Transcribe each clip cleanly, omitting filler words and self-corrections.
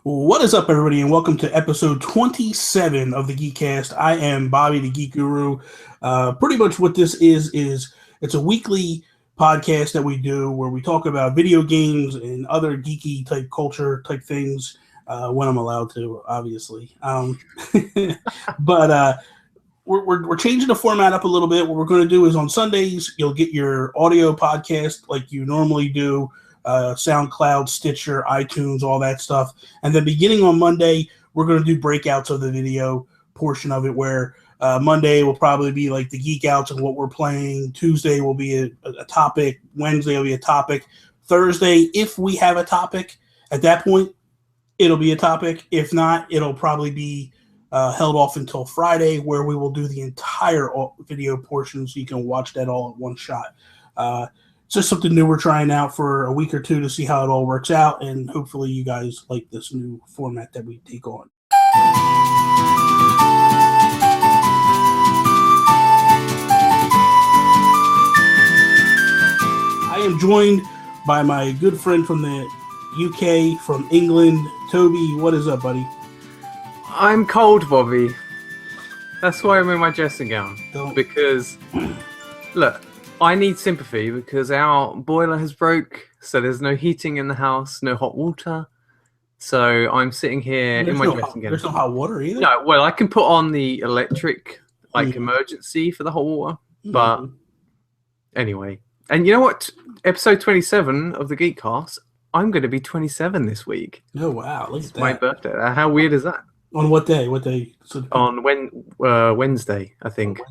What is up, everybody, and welcome to episode 27 of the Geek Cast. I am Bobby, the Geek Guru. Pretty much what this is it's a weekly podcast that we do where we talk about video games and other geeky type culture type things when I'm allowed to, obviously. But we're changing the format up a little bit. What we're going to do is on Sundays, you'll get your audio podcast like you normally do. SoundCloud, Stitcher, iTunes, all that stuff. And then beginning on Monday, we're going to do breakouts of the video portion of it where Monday will probably be like the Geek Outs and what we're playing. Tuesday will be a topic. Wednesday will be a topic. Thursday, if we have a topic, at that point, it'll be a topic. If not, it'll probably be held off until Friday where we will do the entire video portion so you can watch that all at one shot. It's just something new we're trying out for a week or two to see how it all works out, and hopefully you guys like this new format that we take on. I am joined by my good friend from the UK, from England, Toby. What is up, buddy? I'm cold, Bobby. That's why I'm in my dressing gown. Because, look, I need sympathy because our boiler has broke, so there's no heating in the house, no hot water. So I'm sitting here in my dressing gown. There's no hot water either? No, well, I can put on the electric, emergency for the hot water. But anyway. And you know what? Episode 27 of the Geek Cast, I'm going to be 27 this week. Oh, wow. Look at that. It's my birthday. How weird is that? On what day? What day? On Wednesday, I think.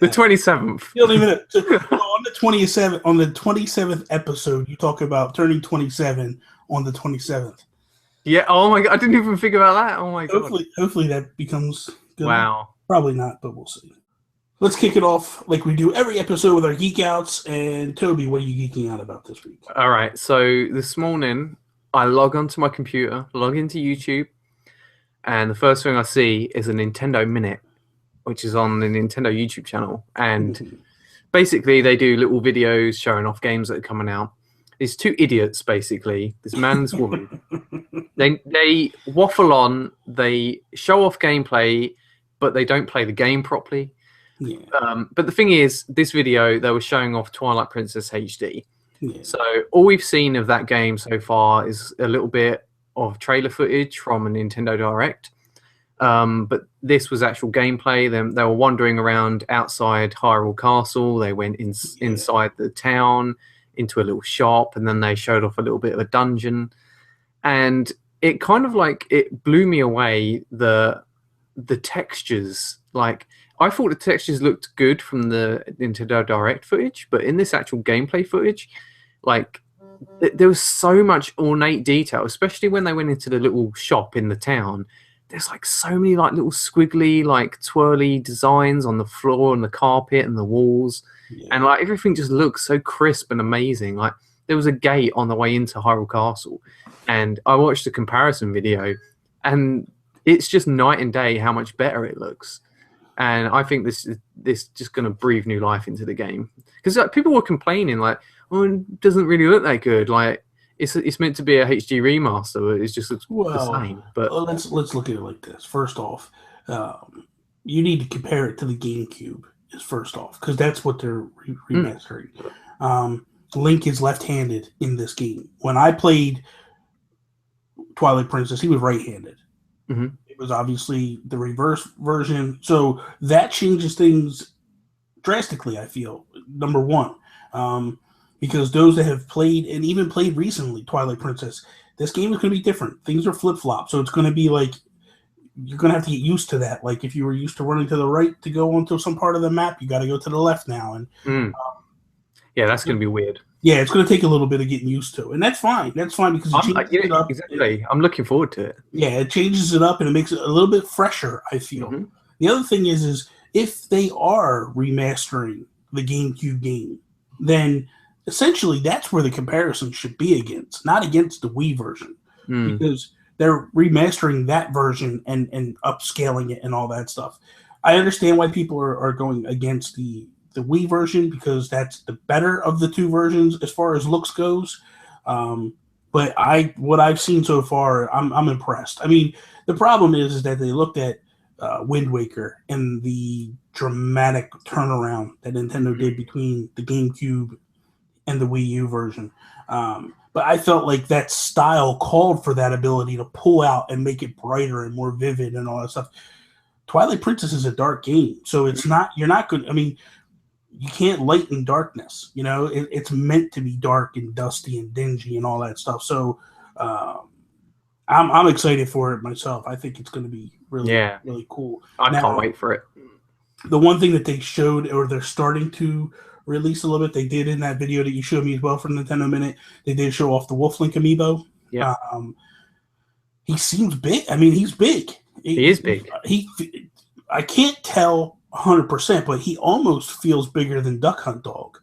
The 27th. You don't even on the 27th episode, you talk about turning 27 on the 27th. Yeah. Oh my god, I didn't even think about that. Oh my god. Hopefully that becomes good. Wow. Probably not, but we'll see. Let's kick it off like we do every episode with our Geek Outs. And Toby, what are you geeking out about this week? All right. So this morning, I log onto my computer, log into YouTube, and the first thing I see is a Nintendo Minute, which is on the Nintendo YouTube channel. And basically they do little videos showing off games that are coming out. These two idiots, basically, this man and this woman, they waffle on, they show off gameplay, but they don't play the game properly. Yeah. But the thing is, this video, they were showing off Twilight Princess HD. Yeah. So all we've seen of that game so far is a little bit of trailer footage from a Nintendo Direct. But this was actual gameplay. They were wandering around outside Hyrule Castle. They went inside the town into a little shop, and then they showed off a little bit of a dungeon. And it kind of it blew me away, the textures. Like, I thought the textures looked good from the Nintendo Direct footage, but in this actual gameplay footage, there was so much ornate detail, especially when they went into the little shop in the town. There's so many little squiggly, twirly designs on the floor and the carpet and the walls. Yeah. And everything just looks so crisp and amazing. There was a gate on the way into Hyrule Castle, and I watched a comparison video, and it's just night and day how much better it looks. And I think this just going to breathe new life into the game. Because people were complaining, oh, it doesn't really look that good. It's meant to be a HD remaster, but it's just the same. But let's look at it like this. First off, you need to compare it to the GameCube. Is first off, because that's what they're remastering. Link is left-handed in this game. When I played Twilight Princess, he was right-handed. Mm-hmm. It was obviously the reverse version, so that changes things drastically. I feel, number one. Because those that have played, and even played recently, Twilight Princess, this game is going to be different. Things are flip-flop, so it's going to be you're going to have to get used to that. If you were used to running to the right to go onto some part of the map, you got to go to the left now. And yeah, that's going to be weird. Yeah, it's going to take a little bit of getting used to, and that's fine. That's fine because it changes it up. Exactly. I'm looking forward to it. Yeah, it changes it up, and it makes it a little bit fresher, I feel. Mm-hmm. The other thing is if they are remastering the GameCube game, then essentially that's where the comparison should be against, not against the Wii version, because they're remastering that version and upscaling it and all that stuff. I understand why people are going against the Wii version because that's the better of the two versions as far as looks goes. But what I've seen so far, I'm impressed. I mean, the problem is that they looked at Wind Waker and the dramatic turnaround that Nintendo did between the GameCube and the Wii U version. But I felt like that style called for that ability to pull out and make it brighter and more vivid and all that stuff. Twilight Princess is a dark game, so you're not good. I mean, you can't lighten darkness. You know, it's meant to be dark and dusty and dingy and all that stuff. So I'm excited for it myself. I think it's going to be really cool. I can't wait for it. The one thing that they showed, or they're starting to release a little bit, they did in that video that you showed me as well from Nintendo Minute. They did show off the Wolf-Link amiibo. Yeah, he seems big. I mean, he's big. He is big. I can't tell 100%, but he almost feels bigger than Duck Hunt Dog.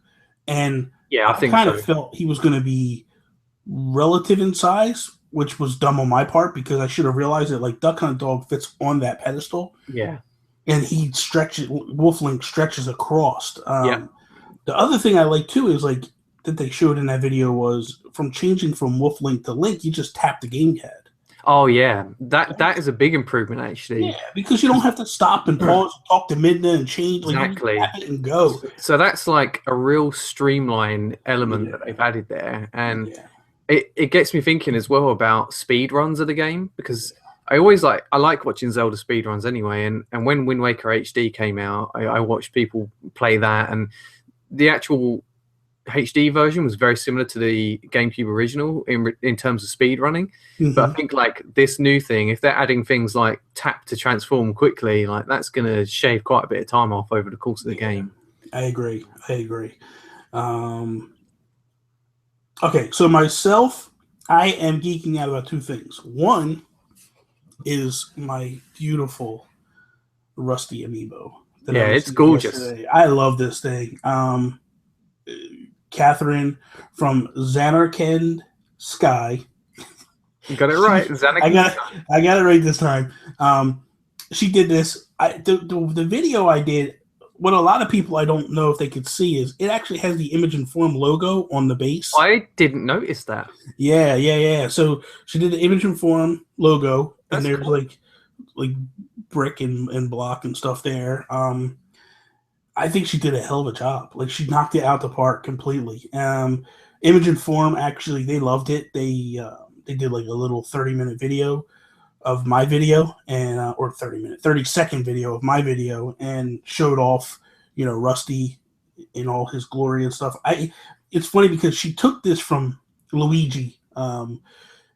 And yeah, I think kind of felt he was going to be relative in size, which was dumb on my part because I should have realized that like Duck Hunt Dog fits on that pedestal. Yeah. And Wolf-Link stretches across. The other thing I like too is like that they showed in that video was from changing from Wolf-Link to Link, you just tap the gamepad. Oh yeah, that is a big improvement actually. Yeah, because you don't have to stop and pause, talk to Midna and change. Like, exactly. You tap it and go. So that's like a real streamline element that they've added there, and it gets me thinking as well about speed runs of the game because I like watching Zelda speed runs anyway. And when Wind Waker HD came out, I watched people play that, and the actual HD version was very similar to the GameCube original in terms of speed running. Mm-hmm. But I think like this new thing, if they're adding things like tap to transform quickly, like that's going to shave quite a bit of time off over the course of the game. I agree. Okay, so myself, I am geeking out about two things. One is my beautiful Rusty amiibo. Yeah, it's gorgeous. Yesterday. I love this thing. Catherine from Xanarkand Sky. You got it right. I got it right this time. She did this. The video I did, what a lot of people I don't know if they could see is it actually has the Image and Form logo on the base. I didn't notice that. Yeah. So she did the Image and Form logo, and there's cool. like brick and block and stuff there. I think she did a hell of a job. Like she knocked it out the park completely. Image and Form actually they loved it. They did like a little 30-minute video of my video and or 30-second video of my video and showed off, Rusty in all his glory and stuff. It's funny because she took this from Luigi,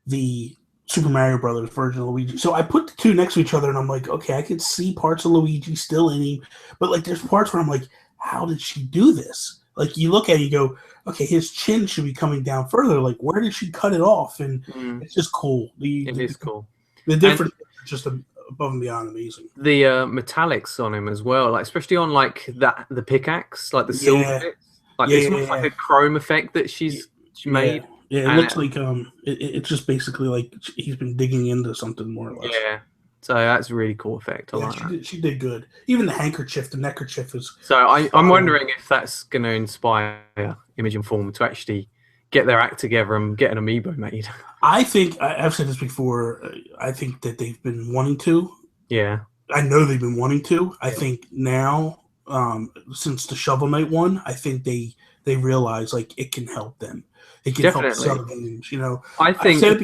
the Super Mario Brothers version of Luigi. So I put the two next to each other and I'm like, okay, I can see parts of Luigi still in him, but like there's parts where I'm like, how did she do this? Like you look at it, you go, okay, his chin should be coming down further. Like where did she cut it off? And it's just cool. It is cool. The difference is just above and beyond amazing. The metallics on him as well, like especially on like the pickaxe, like the silver bits. Like it's almost like a chrome effect that she made. Yeah, it looks like it's just basically like he's been digging into something more or less. Yeah, so that's a really cool effect. I like that. She did good. Even the neckerchief is. So I'm wondering if that's going to inspire Image and Form to actually get their act together and get an amiibo made. I think I've said this before. I think that they've been wanting to. Yeah, I know they've been wanting to. I think now, since the Shovel Knight one, I think they realize like it can help them. It can help sell games, I think I've said it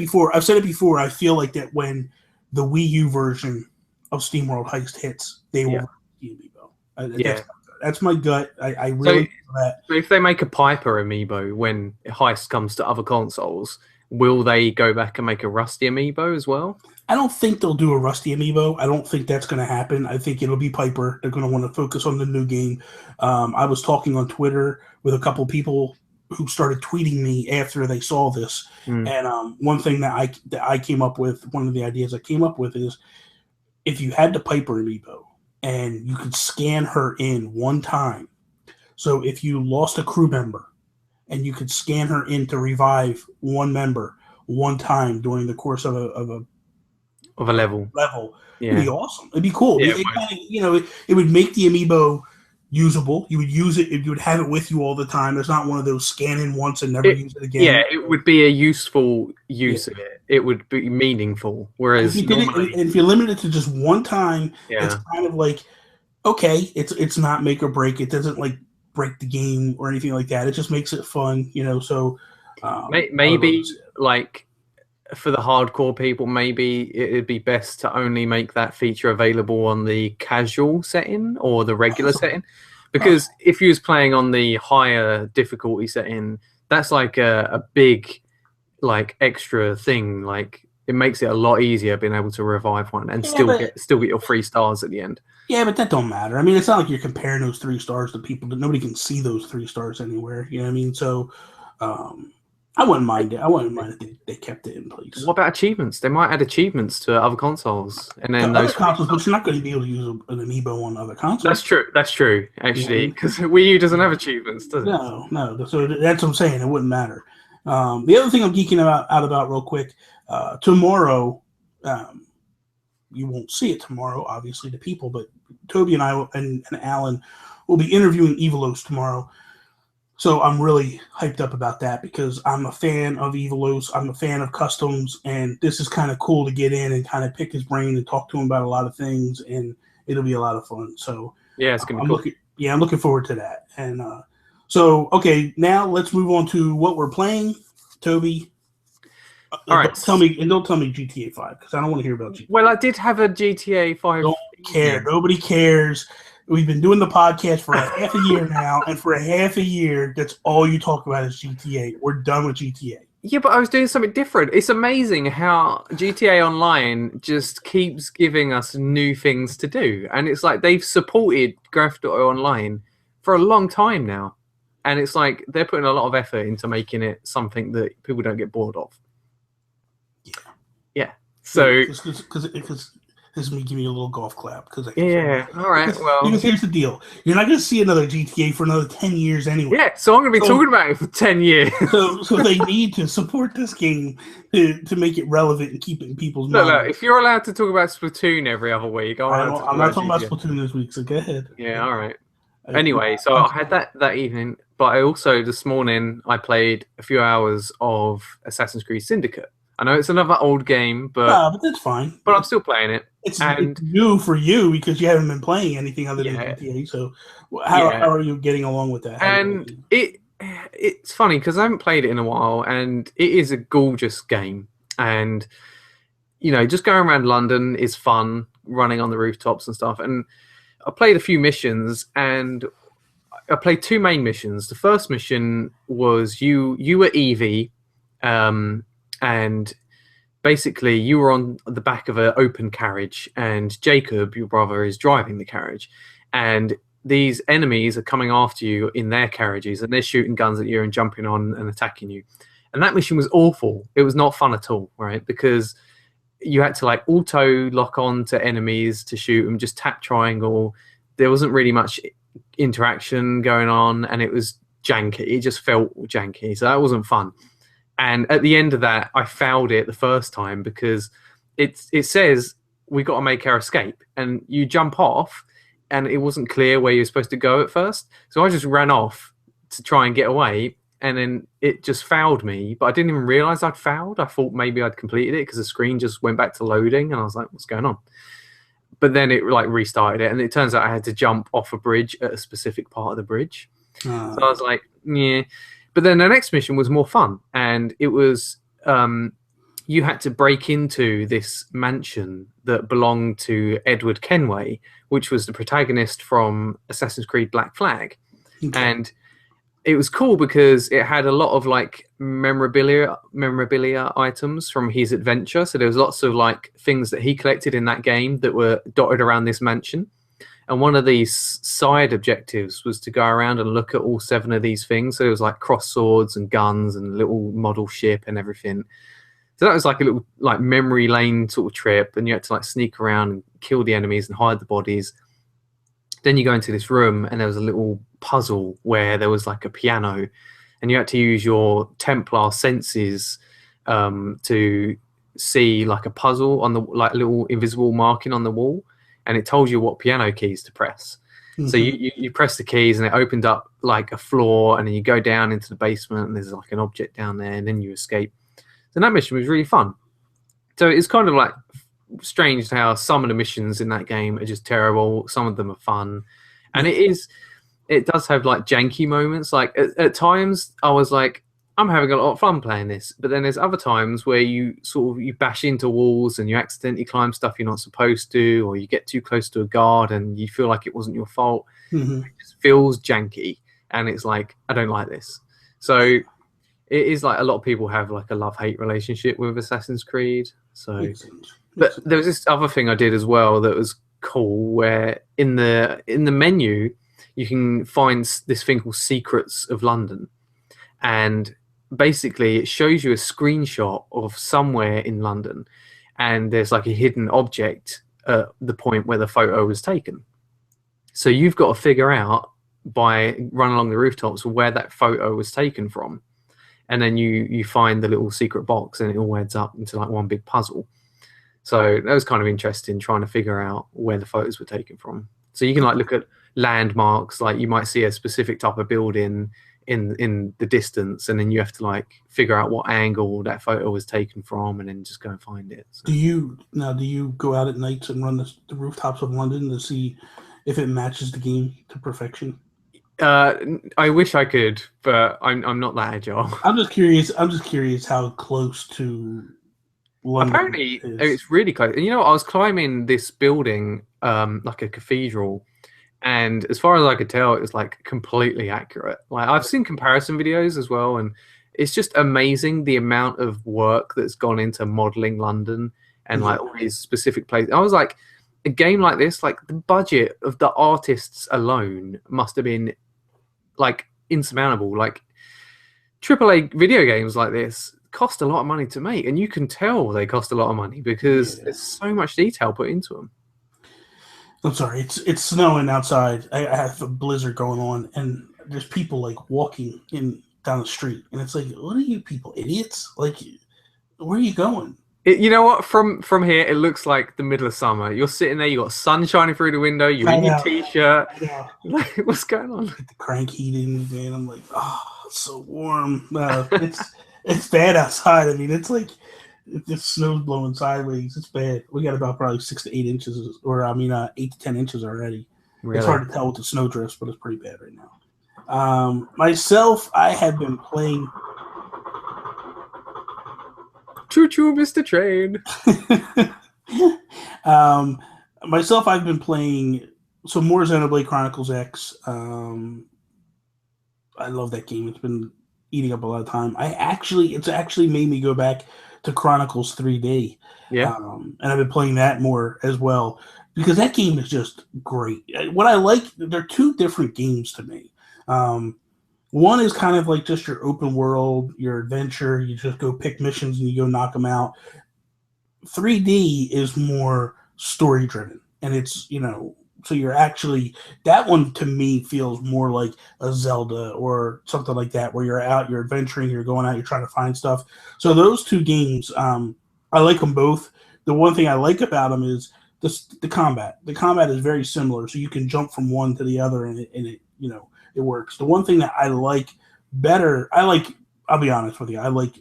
before. I feel like that when the Wii U version of Steam World Heist hits, they will amiibo. That's my gut. I really feel that. So if they make a Piper amiibo when Heist comes to other consoles, will they go back and make a Rusty amiibo as well? I don't think they'll do a Rusty amiibo. I don't think that's going to happen. I think it'll be Piper. They're going to want to focus on the new game. I was talking on Twitter with a couple people who started tweeting me after they saw this. And one thing that I came up with, one of the ideas I came up with is if you had the Piper amiibo and you could scan her in one time. So if you lost a crew member and you could scan her in to revive one member one time during the course of a level, it'd be awesome. It'd be cool. It would make the amiibo usable. You would use it, you would have it with you all the time. There's not one of those scan in once and never use it again. Yeah, it would be a useful use of it. It would be meaningful. Whereas if you did normally, it, and if you limit it to just one time, yeah, it's kind of like, okay, it's not make or break. It doesn't like break the game or anything like that. It just makes it fun, you know. So maybe like for the hardcore people, maybe it'd be best to only make that feature available on the casual setting or the regular setting, because if you was playing on the higher difficulty setting, that's like a big like extra thing. Like it makes it a lot easier being able to revive one and still get your 3 stars at the end. Yeah, but that don't matter. I mean, it's not like you're comparing those 3 stars to people that nobody can see those 3 stars anywhere. You know what I mean? So I wouldn't mind it. I wouldn't mind if they kept it in place. What about achievements? They might add achievements to other consoles, and then those consoles, but you're not going to be able to use an amiibo on other consoles. That's true. That's true. Actually, because Wii U doesn't have achievements, does it? No. So that's what I'm saying. It wouldn't matter. The other thing I'm geeking out about real quick. Tomorrow, you won't see it tomorrow, obviously, the people, but Toby and I and Alan will be interviewing Evilos tomorrow. So I'm really hyped up about that because I'm a fan of Evilos. I'm a fan of customs, and this is kind of cool to get in and kind of pick his brain and talk to him about a lot of things, and it'll be a lot of fun. So yeah, it's gonna be cool. I'm looking forward to that. And so okay, now let's move on to what we're playing, Toby. All right, don't tell me GTA 5 because I don't want to hear about GTA. Well, I did have a GTA 5. Don't care. Nobody cares. We've been doing the podcast for a half a year now, and for a half a year, that's all you talk about is GTA. We're done with GTA. Yeah, but I was doing something different. It's amazing how GTA Online just keeps giving us new things to do. And it's like they've supported Grand Theft Auto Online for a long time now. And it's like they're putting a lot of effort into making it something that people don't get bored of. Yeah. So... Because this is me giving you a little golf clap. All right, because here's the deal. You're not going to see another GTA for another 10 years anyway. Yeah, so I'm going to be talking about it for 10 years. so they need to support this game to make it relevant and keep it in people's minds. Look, if you're allowed to talk about Splatoon every other week, I'm not talking about Splatoon this week, so go ahead. Yeah, all right. Anyway, so I had that evening, but I also, this morning, I played a few hours of Assassin's Creed Syndicate. I know it's another old game, but that's fine. But I'm still playing it. It's new for you because you haven't been playing anything other than GTA. So how are you getting along with that? And it's funny because I haven't played it in a while, and it is a gorgeous game. And you know, just going around London is fun, running on the rooftops and stuff. And I played a few missions, and I played 2 main missions. The first mission was you were Evie. And basically, you were on the back of an open carriage, and Jacob, your brother, is driving the carriage. And these enemies are coming after you in their carriages, and they're shooting guns at you and jumping on and attacking you. And that mission was awful. It was not fun at all, right? Because you had to like auto lock on to enemies to shoot them, just tap triangle. There wasn't really much interaction going on, and it was janky. It just felt janky, so that wasn't fun. And at the end of that, I failed it the first time because it says we got to make our escape, and you jump off, and it wasn't clear where you're supposed to go at first. So I just ran off to try and get away, and then it just fouled me. But I didn't even realize I'd fouled. I thought maybe I'd completed it because the screen just went back to loading, and I was like, "What's going on?" But then it like restarted it, and it turns out I had to jump off a bridge at a specific part of the bridge. So I was like, "Yeah." But then the next mission was more fun, and it was you had to break into this mansion that belonged to Edward Kenway, which was the protagonist from Assassin's Creed Black Flag. Okay. And it was cool because it had a lot of like memorabilia items from his adventure. So there was lots of like things that he collected in that game that were dotted around this mansion. And one of these side objectives was to go around and look at all 7 of these things. So it was like cross swords and guns and a little model ship and everything. So that was like a little like memory lane sort of trip. And you had to like sneak around and kill the enemies and hide the bodies. Then you go into this room, and there was a little puzzle where there was like a piano, and you had to use your Templar senses to see like a puzzle on the like little invisible marking on the wall. And it told you what piano keys to press. So you press the keys and it opened up like a floor, and then you go down into the basement and there's like an object down there, and then you escape. So that mission was really fun. So it's kind of like strange how some of the missions in that game are just terrible. Some of them are fun, and it does have like janky moments. Like at times I was like, I'm having a lot of fun playing this, but then there's other times where you bash into walls and you accidentally climb stuff you're not supposed to, or you get too close to a guard and you feel like it wasn't your fault. It just feels janky, and it's like, I don't like this. So it is like a lot of people have like a love-hate relationship with Assassin's Creed. So, but there was this other thing I did as well that was cool, where in the menu you can find this thing called Secrets of London, and basically it shows you a screenshot of somewhere in London, and there's like a hidden object at the point where the photo was taken. So you've got to figure out by running along the rooftops where that photo was taken from, and then you find the little secret box, and it all adds up into like one big puzzle. So that was kind of interesting, trying to figure out where the photos were taken from. So you can like look at landmarks, like you might see a specific type of building in the distance, and then you have to like figure out what angle that photo was taken from, and then just go and find it. So. Do you go out at nights and run the rooftops of London to see if it matches the game to perfection? I wish I could, but I'm not that agile. I'm just curious how close to London apparently is. It's really close. And I was climbing this building, like a cathedral, and as far as I could tell, it was like completely accurate. Like I've seen comparison videos as well, and it's just amazing the amount of work that's gone into modeling London and like all these specific places. I was like, a game like this, like the budget of the artists alone must have been like insurmountable. Like AAA video games like this cost a lot of money to make, and you can tell they cost a lot of money because there's so much detail put into them. I'm sorry, it's snowing outside. I have a blizzard going on, and there's people like walking down the street, and it's like, what are you people, idiots? Like, where are you going? You know what? From here, it looks like the middle of summer. You're sitting there, you got sun shining through the window, you're in your t-shirt. Like, what's going on? Get the crank heat in, man. I'm like, oh, it's so warm. It's bad outside. I mean, it's like the snow's blowing sideways. It's bad. We got about probably 6 to 8 inches, or 8 to 10 inches already. Really? It's hard to tell with the snow drifts, but it's pretty bad right now. Myself, I have been playing. Choo choo, Mr. Train. Myself, I've been playing some more Xenoblade Chronicles X. I love that game. It's been eating up a lot of time. It's actually made me go back to Chronicles 3D. Yeah. And I've been playing that more as well, because that game is just great. What I like, they're two different games to me. One is kind of like just your open world, your adventure. You just go pick missions and you go knock them out. 3D is more story driven, and it's, so you're actually, that one to me feels more like a Zelda or something like that, where you're out, you're adventuring, you're going out, you're trying to find stuff. So those two games, I like them both. The one thing I like about them is the combat. The combat is very similar, so you can jump from one to the other, and it it works. The one thing that I like better, I'll be honest with you, I like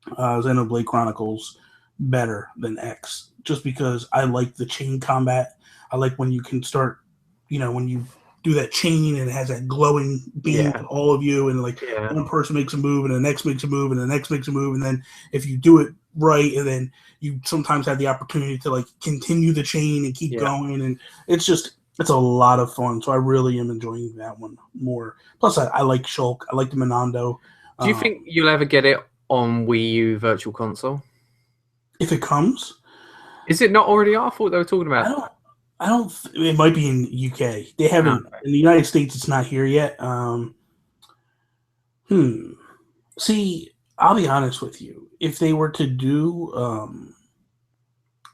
Xenoblade Chronicles better than X, just because I like the chain combat. I like when you can start, when you do that chain and it has that glowing beam of all of you, and like one person makes a move and the next makes a move and the next makes a move, and then if you do it right, and then you sometimes have the opportunity to like continue the chain and keep going, and it's a lot of fun. So I really am enjoying that one more. Plus, I like Shulk. I like the Monando. Do you think you'll ever get it on Wii U Virtual Console? If it comes. Is it not already out? I thought they were talking about I don't. It might be in UK. They haven't in the United States. It's not here yet. See, I'll be honest with you. If they were to do an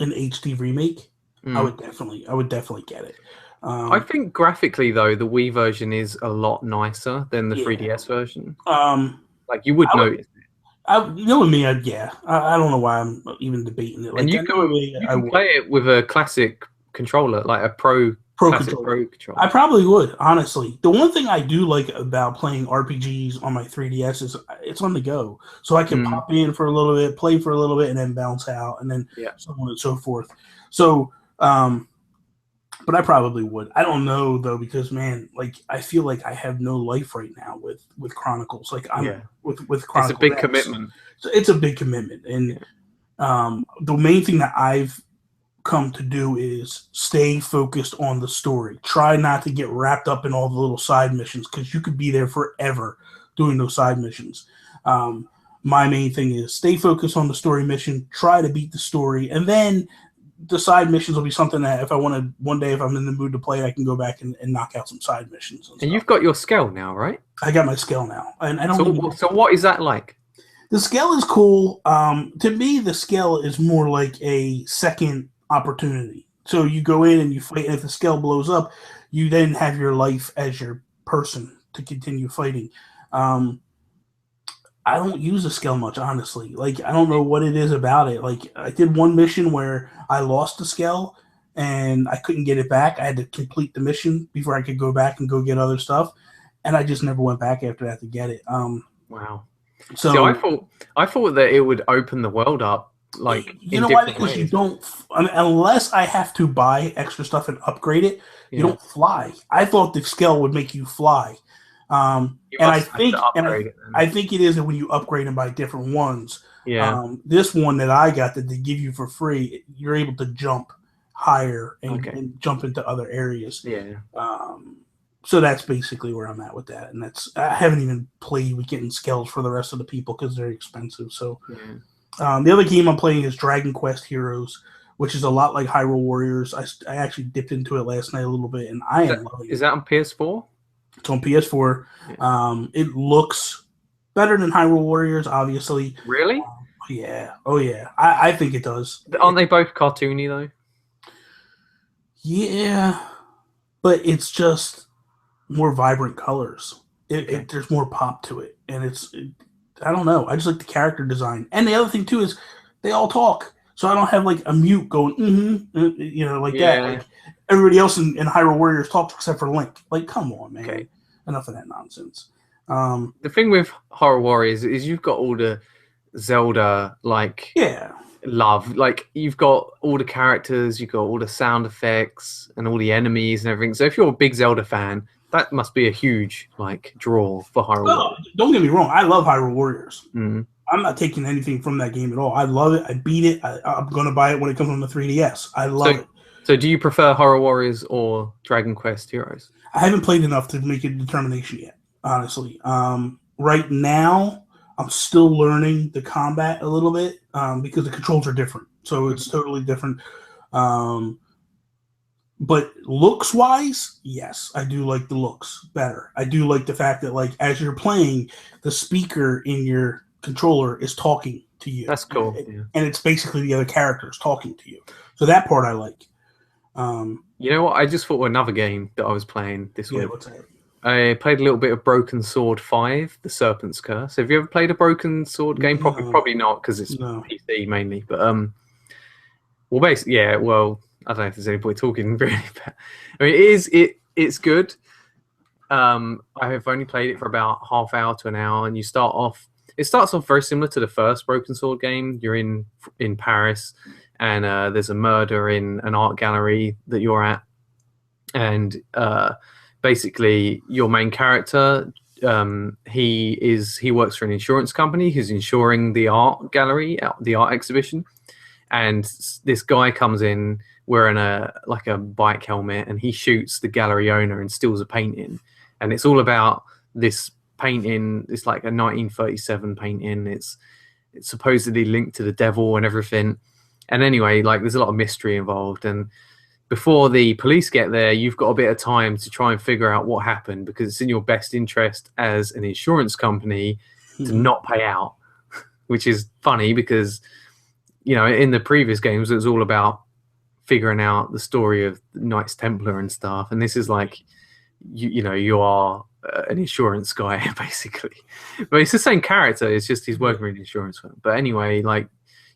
HD remake, I would definitely get it. I think graphically though, the Wii version is a lot nicer than the 3DS version. Like you would notice. With me, I don't know why I'm even debating it. Like, and you can play it with a classic controller, like a pro Classic Pro controller. I probably would, honestly. The one thing I do like about playing RPGs on my 3DS is it's on the go. So I can pop in for a little bit, play for a little bit, and then bounce out, and then so on and so forth. So, but I probably would. I don't know, though, because, man, like, I feel like I have no life right now with Chronicles. Like, I'm with Chronicles. It's a big commitment. So it's a big commitment. And the main thing that I've come to do is stay focused on the story. Try not to get wrapped up in all the little side missions, because you could be there forever doing those side missions. My main thing is stay focused on the story mission, try to beat the story, and then the side missions will be something that if I want to, one day if I'm in the mood to play, I can go back and knock out some side missions. And you've got your scale now, right? I got my scale now. And I don't so what is that like? The scale is cool. To me, the scale is more like a second opportunity. So you go in and you fight, and if the scale blows up, you then have your life as your person to continue fighting. I don't use the scale much, honestly. Like, I don't know what it is about it. Like, I did one mission where I lost the scale and I couldn't get it back. I had to complete the mission before I could go back and go get other stuff, and I just never went back after that to get it. Wow. So see, I thought that it would open the world up, like, you know why? Because you don't, unless I have to buy extra stuff and upgrade it, you don't fly. I thought the scale would make you fly. And I think it is that when you upgrade and buy different ones. Yeah. This one that I got that they give you for free, you're able to jump higher and jump into other areas. Yeah. So that's basically where I'm at with that, and I haven't even played with getting scales for the rest of the people because they're expensive. So the other game I'm playing is Dragon Quest Heroes, which is a lot like Hyrule Warriors. I actually dipped into it last night a little bit, and I am loving it. Is that on PS4? It's on PS4. Yeah. It looks better than Hyrule Warriors, obviously. Really? Yeah. Oh, yeah. I think it does. Aren't they both cartoony, though? Yeah. But it's just more vibrant colors. There's more pop to it. And I don't know. I just like the character design. And the other thing, too, is they all talk. So I don't have, like, a mute going, that. Like, everybody else in Hyrule Warriors talks except for Link. Like, come on, man. Okay. Enough of that nonsense. The thing with Hyrule Warriors is you've got all the Zelda, love. Like, you've got all the characters, you've got all the sound effects and all the enemies and everything. So if you're a big Zelda fan, that must be a huge, draw for Hyrule Warriors. Don't get me wrong. I love Hyrule Warriors. Mm-hmm. I'm not taking anything from that game at all. I love it. I beat it. I'm going to buy it when it comes on the 3DS. I love it. So do you prefer Hyrule Warriors or Dragon Quest Heroes? I haven't played enough to make a determination yet, honestly. Right now, I'm still learning the combat a little bit because the controls are different. So it's totally different. But looks-wise, yes, I do like the looks better. I do like the fact that, as you're playing, the speaker in your controller is talking to you. That's cool. And it's basically the other characters talking to you. So that part I like. You know what? I just thought of another game that I was playing this week. What's that? I played a little bit of Broken Sword 5, The Serpent's Curse. Have you ever played a Broken Sword game? No. Probably not, because it's PC mainly. But basically, I don't know if there's any point talking really. But, I mean, it's good. I have only played it for about half hour to an hour, and it starts off very similar to the first Broken Sword game. You're in Paris, and there's a murder in an art gallery that you're at, and basically your main character, he works for an insurance company who's insuring the art gallery, the art exhibition, and this guy comes in wearing a bike helmet, and he shoots the gallery owner and steals a painting, and it's all about this painting. It's like a 1937 painting. It's supposedly linked to the devil and everything. And anyway, there's a lot of mystery involved. And before the police get there, you've got a bit of time to try and figure out what happened, because it's in your best interest as an insurance company to not pay out, which is funny because, in the previous games, it was all about figuring out the story of the Knights Templar and stuff. And this is you are an insurance guy, basically. But it's the same character. It's just he's working for an insurance firm. But anyway,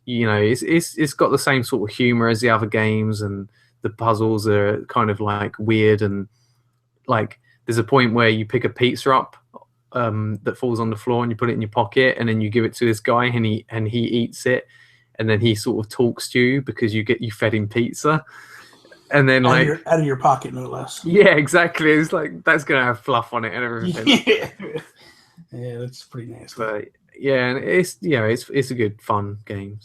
it's got the same sort of humor as the other games, and the puzzles are kind of like weird, and like there's a point where you pick a pizza up that falls on the floor and you put it in your pocket, and then you give it to this guy and he eats it, and then he sort of talks to you because you fed him pizza, and then out of your pocket, no less. Yeah, exactly. It's like that's gonna have fluff on it and everything. Yeah, that's pretty nasty. But yeah, and it's a good fun game.